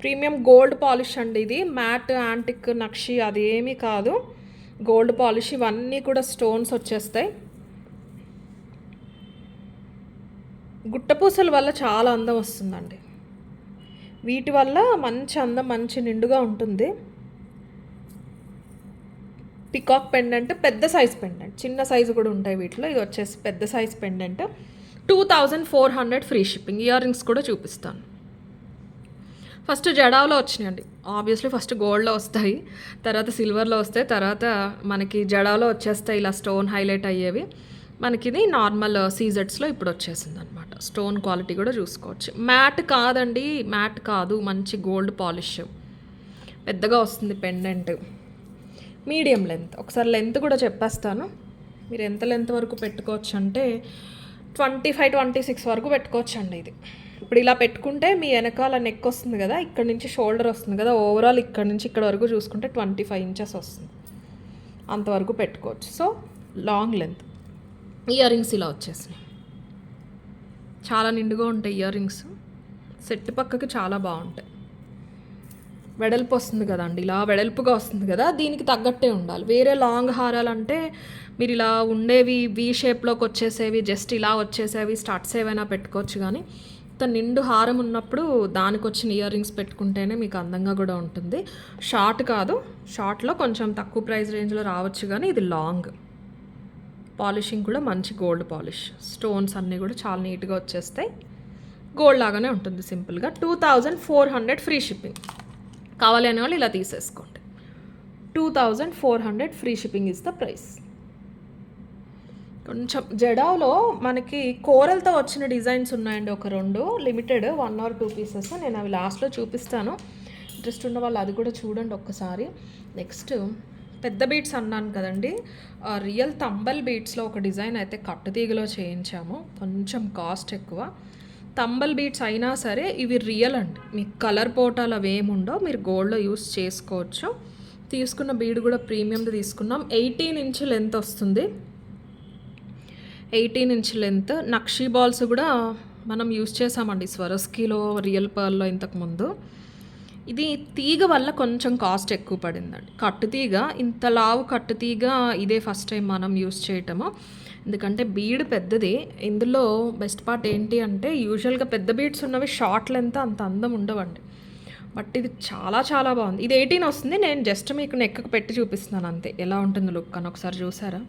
ప్రీమియం గోల్డ్ పాలిష్ అండి ఇది. మ్యాట్ యాంటిక్ నక్షి అది ఏమీ కాదు, గోల్డ్ పాలిష్. ఇవన్నీ కూడా స్టోన్స్ వచ్చేస్తాయి. గుట్టపూసల వల్ల చాలా అందం వస్తుందండి. వీటి వల్ల మంచి అందం, మంచి నిండుగా ఉంటుంది. పికాక్ పెండెంట్, పెద్ద సైజ్ పెండెంట్, చిన్న సైజు కూడా ఉంటాయి వీటిలో. ఇది వచ్చేసి పెద్ద size pendant. 2400 free shipping. Ear rings కూడా చూపిస్తాను. ఫస్ట్ జడాలో వచ్చినాయండి. ఆబ్వియస్లీ ఫస్ట్ గోల్డ్లో వస్తాయి, తర్వాత సిల్వర్లో వస్తాయి, తర్వాత మనకి జడాలో వచ్చేస్తాయి ఇలా స్టోన్ హైలైట్ అయ్యేవి. మనకి ఇది నార్మల్ సీజెట్స్లో ఇప్పుడు వచ్చేసింది అనమాట. స్టోన్ క్వాలిటీ కూడా చూసుకోవచ్చు. మ్యాట్ కాదండి, మ్యాట్ కాదు, మంచి గోల్డ్ పాలిష్. పెద్దగా వస్తుంది పెండెంట్. Medium length. ఒకసారి లెంత్ కూడా చెప్పేస్తాను. మీరు ఎంత లెంత్ వరకు పెట్టుకోవచ్చు అంటే 25-26 వరకు పెట్టుకోవచ్చు అండి ఇది. ఇప్పుడు ఇలా పెట్టుకుంటే మీ వెనకాల నెక్ వస్తుంది కదా, ఇక్కడ నుంచి షోల్డర్ వస్తుంది కదా, ఓవరాల్ ఇక్కడ నుంచి ఇక్కడ వరకు చూసుకుంటే 25 ఇంచెస్ వస్తుంది. అంతవరకు పెట్టుకోవచ్చు. So long length. Ear rings ఇలా వచ్చేసినాయి, చాలా నిండుగా ఉంటాయి ఇయర్ రింగ్స్. సెట్ పక్కకి చాలా బాగుంటాయి. వెడల్పు వస్తుంది కదండి, ఇలా వెడల్పుగా వస్తుంది కదా, దీనికి తగ్గట్టే ఉండాలి. వేరే లాంగ్ హారాలంటే మీరు ఇలా ఉండేవి వీ షేప్లోకి వచ్చేసేవి, జస్ట్ ఇలా వచ్చేసేవి స్టడ్స్ ఏవైనా పెట్టుకోవచ్చు, కానీ ఇంత నిండు హారం ఉన్నప్పుడు దానికి వచ్చిన ఇయర్ రింగ్స్ పెట్టుకుంటేనే మీకు అందంగా కూడా ఉంటుంది. షార్ట్ కాదు, షార్ట్లో కొంచెం తక్కువ ప్రైస్ రేంజ్లో రావచ్చు, కానీ ఇది లాంగ్. పాలిషింగ్ కూడా మంచి గోల్డ్ పాలిష్. స్టోన్స్ అన్నీ కూడా చాలా నీట్గా వచ్చేస్తాయి. గోల్డ్ లాగానే ఉంటుంది సింపుల్గా. 2400 ఫ్రీ షిప్పింగ్. కావాలి అనే వాళ్ళు ఇలా తీసేసుకోండి. 2400 free shipping is the price. కొంచెం జడాలో మనకి కోరల్తో వచ్చిన డిజైన్స్ ఉన్నాయండి, ఒక 2 లిమిటెడ్ 1 or 2 పీసెస్. నేను అవి లాస్ట్లో చూపిస్తాను, ఇంట్రెస్ట్ ఉన్న వాళ్ళు అది కూడా చూడండి ఒక్కసారి. నెక్స్ట్ పెద్ద బీట్స్ అన్నాను కదండి, రియల్ తంబల్ బీట్స్లో ఒక డిజైన్ అయితే కట్టుతీగలో చేయించాము. కొంచెం కాస్ట్ ఎక్కువ. తంబల్ బీట్స్ అయినా సరే ఇవి రియల్ అండి. మీకు కలర్ పోటాలు అవి ఏముండో, మీరు గోల్డ్లో యూస్ చేసుకోవచ్చు. తీసుకున్న బీడ్ కూడా ప్రీమియంది తీసుకున్నాం. 18 ఇంచ్ లెంత్ వస్తుంది. 18 ఇంచ్ లెంత్. నక్షీ బాల్స్ కూడా మనం యూస్ చేసామండి స్వరస్కీలో, రియల్ పర్ల్లో ఇంతకుముందు. ఇది తీగ వల్ల కొంచెం కాస్ట్ ఎక్కువ పడిందండి. కట్టుతీగ, ఇంత లావు కట్టుతీగ ఇదే ఫస్ట్ టైం మనం యూస్ చేయటము. ఎందుకంటే బీడ్ పెద్దది. ఇందులో బెస్ట్ పార్ట్ ఏంటి అంటే యూజువల్గా పెద్ద బీడ్స్ ఉన్నవి షార్ట్ లెంత్ అంత అందం ఉండవండి, బట్ ఇది చాలా చాలా బాగుంది. ఇది 18 వస్తుంది. నేను జస్ట్ మీకు నెక్కి పెట్టి చూపిస్తున్నాను అంతే, ఎలా ఉంటుంది లుక్ అని. ఒకసారి చూసారా,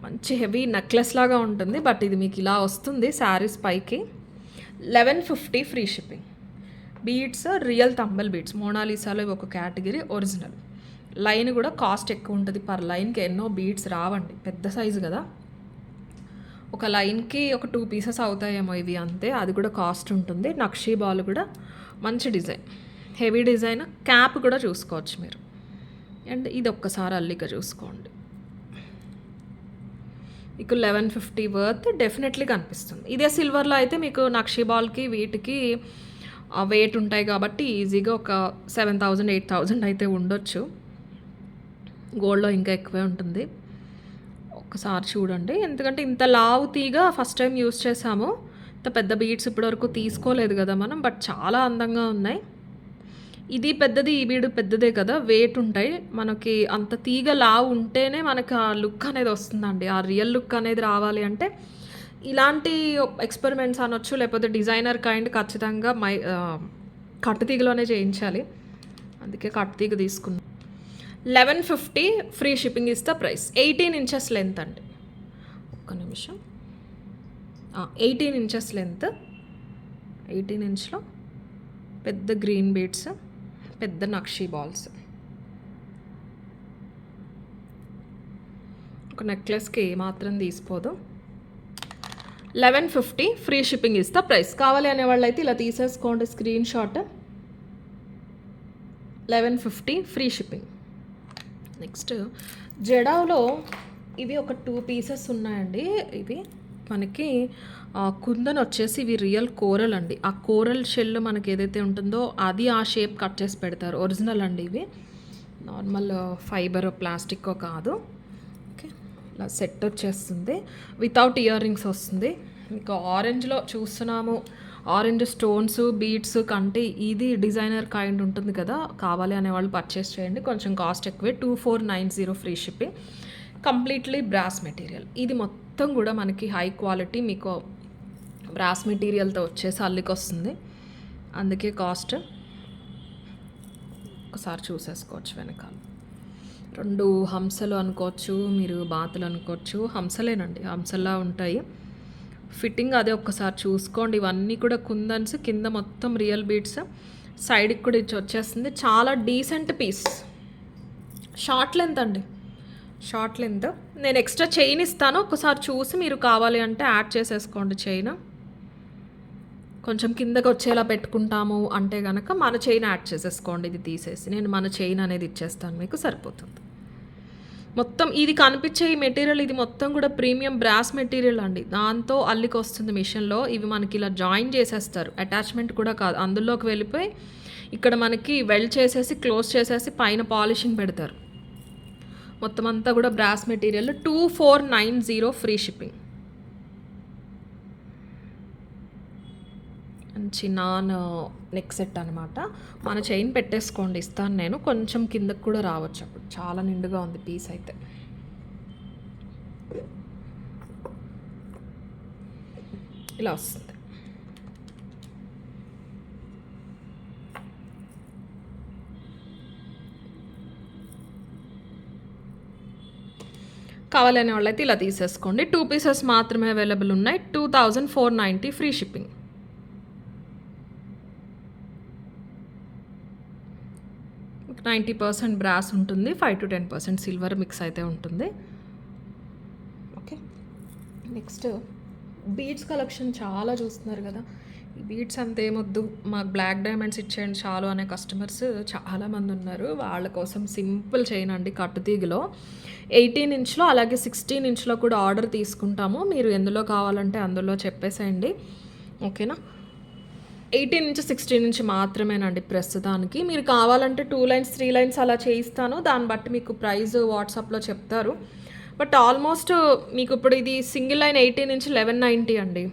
మంచి హెవీ నెక్లెస్ లాగా ఉంటుంది. బట్ ఇది మీకు ఇలా వస్తుంది శారీస్ పైకి. 1150 free shipping. Beads real tumble beads, మోనాలిసాలో ఇవి ఒక కేటగిరీ, ఒరిజినల్. లైన్ కూడా కాస్ట్ ఎక్కువ ఉంటుంది. పర్ లైన్కి ఎన్నో బీడ్స్ రావండి, పెద్ద సైజు కదా. ఒక లైన్కి ఒక 2 పీసెస్ అవుతాయేమో ఇవి, అంతే. అది కూడా కాస్ట్ ఉంటుంది. నక్షీ బాల్ కూడా మంచి డిజైన్, హెవీ డిజైన్. క్యాప్ కూడా చూసుకోవచ్చు మీరు. అండ్ ఇది ఒక్కసారి అల్లిక చూసుకోండి. మీకు 1150 వర్త్ డెఫినెట్లీ కనిపిస్తుంది. ఇదే సిల్వర్లో అయితే మీకు నక్షీ బాల్కి వీటికి వెయిట్ ఉంటాయి కాబట్టి ఈజీగా ఒక 7000 8000 అయితే ఉండొచ్చు. గోల్డ్లో ఇంకా ఎక్కువే ఉంటుంది. ఒకసారి చూడండి, ఎందుకంటే ఇంత లావు తీగ ఫస్ట్ టైం యూస్ చేసాము. ఇంత పెద్ద బీడ్స్ ఇప్పటివరకు తీసుకోలేదు కదా మనం, బట్ చాలా అందంగా ఉన్నాయి. ఇది పెద్దది, ఈ బీడు పెద్దదే కదా, వెయిట్ ఉంటాయి. మనకి అంత తీగ లావు ఉంటేనే మనకు ఆ లుక్ అనేది వస్తుందండి. ఆ రియల్ లుక్ అనేది రావాలి అంటే ఇలాంటి ఎక్స్పెరిమెంట్స్ అనొచ్చు, లేకపోతే డిజైనర్ కైండ్ ఖచ్చితంగా కట్టు తీగలోనే చేయించాలి. అందుకే కట్టు తీగ తీసుకున్నాం. 1150 free shipping is the price. 18 inches length అండి. ఒక్క నిమిషం. 18 ఇంచెస్ లెంత్. 18 ఇంచ్లో పెద్ద గ్రీన్ బీడ్స్, పెద్ద నక్షీ బాల్స్. ఒక నెక్లెస్కి ఏమాత్రం తీసిపోదు. 1150 free shipping is the price. కావాలి అనే వాళ్ళు అయితే ఇలా తీసేసుకోండి screenshot. 1150 free shipping. Next జడావ్లో ఇవి ఒక 2 పీసెస్ ఉన్నాయండి. ఇవి మనకి కుందన్ వచ్చేసి ఇవి రియల్ కోరల్ అండి. ఆ కోరల్ షెల్ మనకి ఏదైతే ఉంటుందో అది ఆ షేప్ కట్ చేసి పెడతారు. ఒరిజినల్ అండి ఇవి, నార్మల్ ఫైబర్ ప్లాస్టిక్ కాదు. ఓకే, ఇలా సెట్ వచ్చేస్తుంది. వితౌట్ ఇయర్ రింగ్స్ వస్తుంది. మీకు ఆరెంజ్లో చూస్తున్నాము, ఆరెంజ్ స్టోన్స్ బీడ్స్ కంటే ఇది డిజైనర్ కైండ్ ఉంటుంది కదా. కావాలి అనేవాళ్ళు పర్చేస్ చేయండి. కొంచెం కాస్ట్ ఎక్కువే. 2490 free shipping. Completely brass material. ఇది మొత్తం కూడా మనకి హై క్వాలిటీ, మీకు బ్రాస్ మెటీరియల్తో వచ్చేసి అల్లికి వస్తుంది. అందుకే కాస్ట్. ఒకసారి చూసేసుకోవచ్చు వెనకాల. 2 హంసలు అనుకోవచ్చు, మీరు బాతులు అనుకోవచ్చు. హంసలేనండి, హంసల్లా ఉంటాయి. ఫిట్టింగ్ అదే ఒక్కసారి చూసుకోండి. ఇవన్నీ కూడా కుందన్స్, కింద మొత్తం రియల్ బీడ్స్, సైడ్కి కూడా ఇచ్చి వచ్చేస్తుంది. చాలా డీసెంట్ పీస్. షార్ట్ లెంత్ అండి, షార్ట్ లెంత్. నేను ఎక్స్ట్రా చైన్ ఇస్తాను, ఒకసారి చూసి మీరు కావాలి అంటే యాడ్ చేసేసుకోండి. చైన్ కొంచెం కిందకి వచ్చేలా పెట్టుకుంటాము అంటే కనుక మన చైన్ యాడ్ చేసేసుకోండి. ఇది తీసేసి నేను మన చైన్ అనేది ఇచ్చేస్తాను, మీకు సరిపోతుంది. మొత్తం ఇది కనిపించే ఈ మెటీరియల్, ఇది మొత్తం కూడా ప్రీమియం బ్రాస్ మెటీరియల్ అండి. దాంతో అల్లికి వస్తుంది మిషన్లో. ఇవి మనకి ఇలా జాయిన్ చేసేస్తారు, అటాచ్మెంట్ కూడా కాదు. అందులోకి వెళ్ళిపోయి ఇక్కడ మనకి వెల్డ్ చేసేసి క్లోజ్ చేసేసి పైన పాలిషింగ్ పెడతారు. మొత్తం అంతా కూడా బ్రాస్ మెటీరియల్. 2490 free shipping. మంచి నాన్ నెక్ సెట్ అనమాట. మన చైన్ పెట్టేసుకోండి, ఇస్తాను నేను. కొంచెం కిందకు కూడా రావచ్చు, అప్పుడు చాలా నిండుగా ఉంది పీస్ అయితే. ఇలా వస్తుంది. కావాలనే వాళ్ళైతే ఇలా తీసేసుకోండి. 2 పీసెస్ మాత్రమే అవైలబుల్ ఉన్నాయి. 2490 ఫ్రీ షిప్పింగ్. మీకు 90% బ్రాస్ ఉంటుంది, 5 to 10% సిల్వర్ మిక్స్ అయితే ఉంటుంది. ఓకే, నెక్స్ట్ బీడ్స్ కలెక్షన్ చాలా చూస్తున్నారు కదా. ఈ బీడ్స్ అంత ఏమొద్దు, మాకు బ్లాక్ డైమండ్స్ ఇచ్చేయండి చాలు అనే కస్టమర్స్ చాలామంది ఉన్నారు. వాళ్ళ కోసం సింపుల్ చైన్ అండి, కట్టుతీగలో 18 ఇంచ్లో అలాగే 16 ఇంచ్లో కూడా ఆర్డర్ తీసుకుంటాము. మీరు ఎందులో కావాలంటే అందులో చెప్పేసేయండి, ఓకేనా. 18 ఇంచ్ 16 ఇంచ్ మాత్రమేనండి ప్రస్తుతానికి. మీరు కావాలంటే 2 లైన్స్ 3 లైన్స్ అలా చేయిస్తాను, దాన్ని బట్టి మీకు ప్రైస్ వాట్సాప్లో చెప్తారు. బట్ ఆల్మోస్ట్ మీకు ఇప్పుడు ఇది సింగిల్ లైన్ 18 ఇంచ్ 1190 అండి.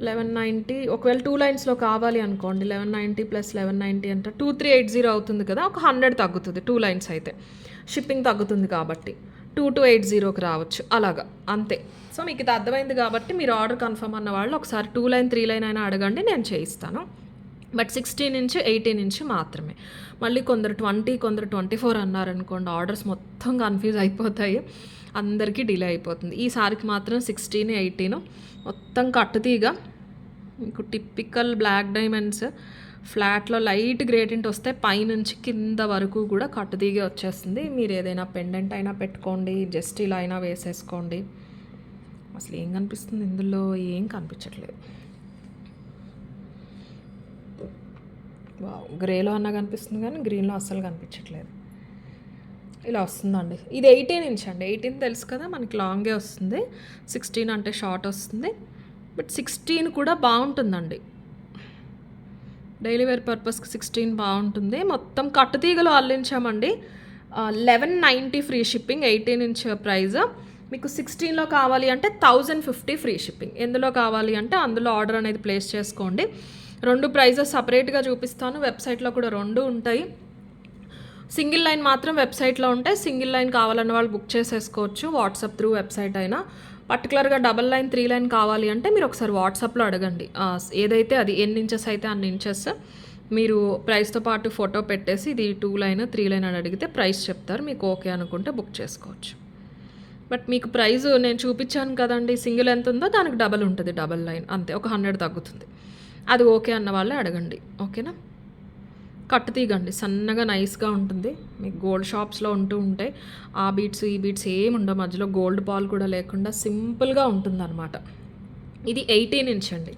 1190. ఒకవేళ 2 లైన్స్లో కావాలి అనుకోండి, 1190 + 1190 అంటే 2380 అవుతుంది కదా. ఒక 100 తగ్గుతుంది 2 లైన్స్ అయితే, షిప్పింగ్ తగ్గుతుంది కాబట్టి 2280కి రావచ్చు అలాగా, అంతే. సో మీకు ఇది అర్థమైంది కాబట్టి మీరు ఆర్డర్ కన్ఫర్మ్ అన్న వాళ్ళు ఒకసారి 2 లైన్ 3 లైన్ అయినా అడగండి, నేను చేయిస్తాను. బట్ 16 ఇంచ్ 18 ఇంచ్ మాత్రమే. మళ్ళీ కొందరు 20 కొందరు 24 అన్నారనుకోండి, ఆర్డర్స్ మొత్తం కన్ఫ్యూజ్ అయిపోతాయి. అందరికీ డిలే అయిపోతుంది. ఈ సారికి మాత్రం 16, 18 మొత్తం కట్టుతీగ, మీకు టిపికల్ బ్లాక్ డైమండ్స్, ఫ్లాట్లో లైట్ గ్రేడియంట్ వస్తే పైనుంచి కింద వరకు కూడా కట్టుతీగే వచ్చేస్తుంది. మీరు ఏదైనా పెండెంట్ అయినా పెట్టుకోండి, జస్ట్ ఇలా అయినా వేసేసుకోండి. అసలు ఏం కనిపిస్తుంది ఇందులో? ఏం కనిపించట్లేదు. గ్రేలో అన్న కనిపిస్తుంది కానీ గ్రీన్లో అస్సలు కనిపించట్లేదు. ఇలా వస్తుందండి. ఇది 18 ఇంచ్ అండి. 18 తెలుసు కదా మనకి, లాంగే వస్తుంది. 16 అంటే షార్ట్ వస్తుంది. బట్ 16 కూడా బాగుంటుందండి. డైలీ వేర్ పర్పస్కి 16 బాగుంటుంది. మొత్తం కట్టుతీగలు అల్లించామండి. 1190 ఫ్రీ షిప్పింగ్. 18 inch price. మీకు 16లో కావాలి అంటే 1050 ఫ్రీ షిప్పింగ్. ఎందులో కావాలి అంటే అందులో ఆర్డర్ అనేది ప్లేస్ చేసుకోండి. 2 ప్రైజెస్ సపరేట్గా చూపిస్తాను. వెబ్సైట్లో కూడా 2 ఉంటాయి. సింగిల్ లైన్ మాత్రం వెబ్సైట్లో ఉంటాయి. సింగిల్ లైన్ కావాలన్న వాళ్ళు బుక్ చేసేసుకోవచ్చు, వాట్సాప్ త్రూ వెబ్సైట్ అయినా. పర్టికులర్గా డబల్ లైన్ 3 లైన్ కావాలి అంటే మీరు ఒకసారి వాట్సాప్లో అడగండి. ఏదైతే అది ఎన్ని ఇంచెస్ అయితే అన్ని ఇంచెస్ మీరు ప్రైస్తో పాటు ఫోటో పెట్టేసి ఇది 2 లైన్ 3 లైన్ అని అడిగితే ప్రైస్ చెప్తారు. మీకు ఓకే అనుకుంటే బుక్ చేసుకోవచ్చు. బట్ మీకు ప్రైస్ నేను చూపించాను కదండి, సింగిల్ ఎంత ఉందో దానికి డబల్ ఉంటుంది, డబల్ లైన్ అంతే, ఒక 100 తగ్గుతుంది. అది ఓకే అన్న వాళ్ళే అడగండి. ఓకేనా? కట్టుతీగండి, సన్నగా నైస్గా ఉంటుంది. మీకు గోల్డ్ షాప్స్లో ఉంటూ ఉంటాయి. ఆ బీట్స్ ఈ బీట్స్ ఏమి ఉండవు, మధ్యలో గోల్డ్ బాల్ కూడా లేకుండా సింపుల్గా ఉంటుందన్నమాట. ఇది 18 ఇంచ్ అండి.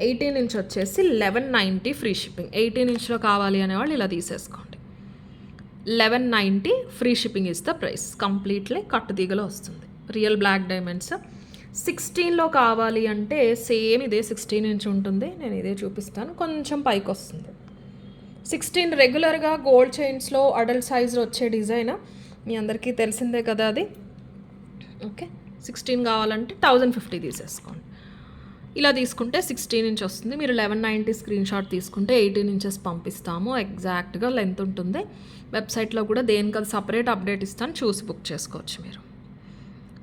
18 ఇంచ్ వచ్చేసి 1190 ఫ్రీ షిప్పింగ్. 18 ఇంచ్లో కావాలి అనేవాళ్ళు ఇలా తీసేసుకోండి. 1190 free shipping is the price. Completely కట్టుతీగలో వస్తుంది. Real black diamonds. 16లో కావాలి అంటే సేమ్ ఇదే 16 ఇంచ్ ఉంటుంది. నేను ఇదే చూపిస్తాను, కొంచెం పైకి వస్తుంది. 16 రెగ్యులర్గా గోల్డ్ చైన్స్లో అడల్ట్ సైజులో వచ్చే డిజైన్ మీ అందరికీ తెలిసిందే కదా అది. ఓకే, 16 కావాలంటే 1050 తీసేసుకోండి. ఇలా తీసుకుంటే 16 ఇంచ్ వస్తుంది. మీరు 1190 స్క్రీన్ షాట్ తీసుకుంటే 18 ఇంచెస్ పంపిస్తాము. ఎగ్జాక్ట్గా లెంత్ ఉంటుంది. వెబ్సైట్లో కూడా దేనికది సపరేట్ అప్డేట్ ఇస్తాను, చూసి బుక్ చేసుకోవచ్చు మీరు.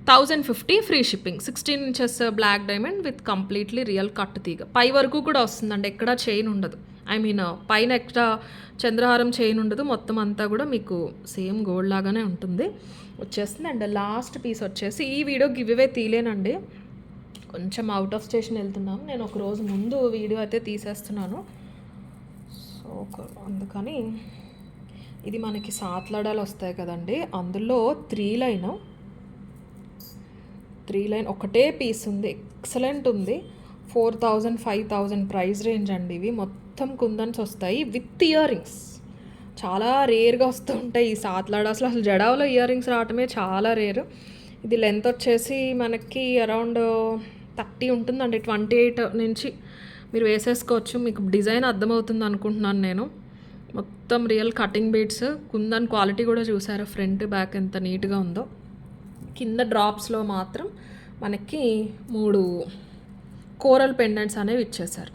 1050 free shipping. 16 inches black diamond with completely real cut తీగ. పై వరకు కూడా వస్తుందండి, ఎక్కడ చైన్ ఉండదు. ఐ మీన్ పైన ఎక్స్ట్రా చంద్రహారం చైన్ ఉండదు. మొత్తం అంతా కూడా మీకు సేమ్ గోల్డ్ లాగానే ఉంటుంది వచ్చేస్తుంది. అండ్ లాస్ట్ పీస్ వచ్చేసి, ఈ వీడియో గివ్ అవే తీలేనండి, కొంచెం అవుట్ ఆఫ్ స్టేషన్ వెళ్తున్నాను. నేను ఒక రోజు ముందు వీడియో అయితే తీసేస్తున్నాను. సో అందుకని ఇది మనకి సాత్లాడాలు వస్తాయి కదండి, అందులో 3 లైన్ ఒకటే పీస్ ఉంది. ఎక్సలెంట్ ఉంది. 4000 5000 ప్రైస్ రేంజ్ అండి. ఇవి మొత్తం కుందన్స్ వస్తాయి విత్ ఇయర్ రింగ్స్. చాలా రేర్గా వస్తూ ఉంటాయి ఈ సాత్లాడ. అసలు జడావులో ఇయర్ రింగ్స్ రావటమే చాలా రేరు. ఇది లెంత్ వచ్చేసి మనకి అరౌండ్ 30 ఉంటుందండి. 28 నుంచి మీరు వేసేసుకోవచ్చు. మీకు డిజైన్ అర్థమవుతుంది అనుకుంటున్నాను నేను. మొత్తం real cutting beads. Kundan quality కూడా చూసారా, ఫ్రంట్ బ్యాక్ ఎంత నీట్గా ఉందో. కింద డ్రాప్స్లో మాత్రం మనకి 3 కోరల్ పెండెంట్స్ అనేవి ఇచ్చేసారు.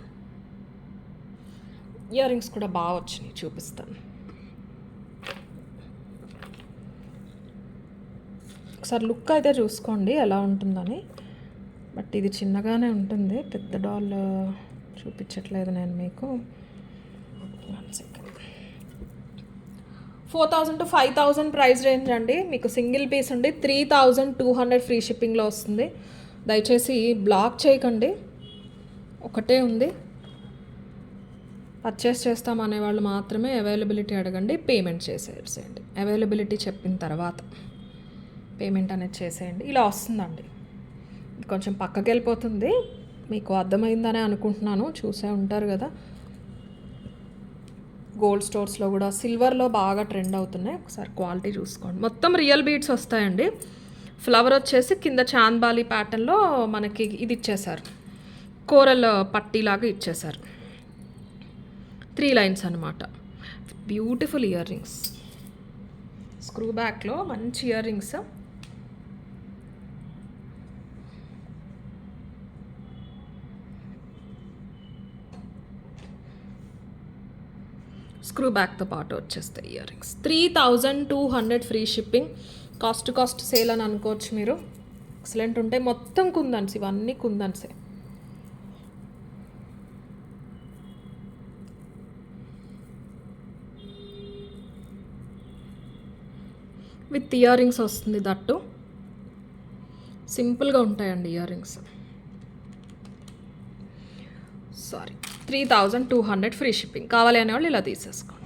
ఇయర్ రింగ్స్ కూడా బాగా వచ్చినాయి, చూపిస్తాను. ఒకసారి లుక్ అయితే చూసుకోండి ఎలా ఉంటుందని. బట్ ఇది చిన్నగానే ఉంటుంది, పెద్ద డాల్ చూపించట్లేదు నేను మీకు. 1 సెకండ్. 4000 to 5000 ప్రైస్ రేంజ్ అండి. మీకు సింగిల్ పీస్ ఉండి 3200 ఫ్రీ షిప్పింగ్లో వస్తుంది. దయచేసి బ్లాక్ చేయకండి, ఒకటే ఉంది. పర్చేస్ చేస్తామనే వాళ్ళు మాత్రమే అవైలబిలిటీ అడగండి, పేమెంట్ చేసేయండి. అవైలబిలిటీ చెప్పిన తర్వాత పేమెంట్ అనేది చేసేయండి. ఇలా వస్తుందండి. కొంచెం పక్కకి వెళ్ళిపోతుంది, మీకు అర్థమైందనే అనుకుంటున్నాను, చూసే ఉంటారు కదా. గోల్డ్ స్టోర్స్లో కూడా సిల్వర్లో బాగా ట్రెండ్ అవుతున్నాయి. ఒకసారి క్వాలిటీ చూసుకోండి. మొత్తం రియల్ బీడ్స్ వస్తాయండి. ఫ్లవర్ వచ్చేసి కింద చాంద్బాలి ప్యాటర్న్లో మనకి ఇది ఇచ్చేసారు, కోరల్ పట్టీలాగా ఇచ్చేసారు. 3 లైన్స్ అనమాట. Beautiful ear rings. స్క్రూ బ్యాక్లో మంచి ఇయర్ రింగ్స్. స్క్రూ బ్యాక్తో పాటు వచ్చేస్తాయి ear rings. 3200 free shipping. Cost sale అని అనుకోవచ్చు మీరు. ఎక్సలెంట్ ఉంటాయి. మొత్తం కుందన్స్, ఇవన్నీ కుందన్సే. విత్ ఇయర్ రింగ్స్ వస్తుంది దట్టు. సింపుల్గా ఉంటాయండి ear rings. Sorry, 3200 free shipping. కావాలి అనేవాళ్ళు ఇలా తీసేసుకోండి.